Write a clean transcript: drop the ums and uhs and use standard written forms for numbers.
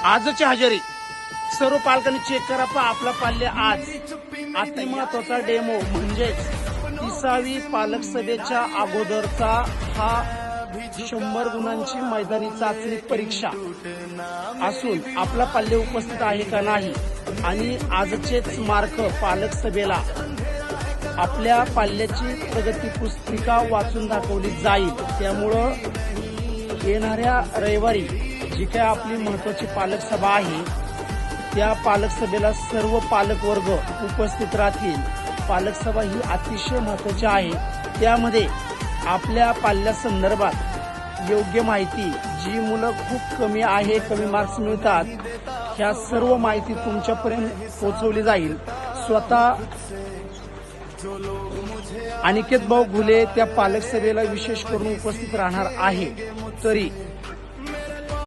आजची हजेरी सर्व पालकांनी चेक करा. आपला पाल्य आज अति महत्वाचा डेमो म्हणजेच 30वी पालक सभेच्या अगोदरचा हा 100 गुणांची मैदानी चाचणी परीक्षा असून आपला पाल्य उपस्थित आहे का नाही आणि आजचेच मार्क पालक सभेला आपल्या पाल्याची प्रगती पुस्तिका वाचून दाखवली जाईल. त्यामुळं येणाऱ्या रविवारी जी काय आपली महत्वाची पालक सभा आहे त्या पालक सभेला सर्व पालक वर्ग उपस्थित राहतील. पालक सभा ही अतिशय महत्वाची आहे. त्यामध्ये आपल्या पाल्यासंदर्भात योग्य माहिती, जी मुलं खूप कमी आहे, कमी मार्क्स मिळतात, ह्या सर्व माहिती तुमच्यापर्यंत पोहोचवली जाईल. स्वतः अनिकेत भाऊ घुले त्या पालक सभेला विशेष करून उपस्थित राहणार आहे. तरी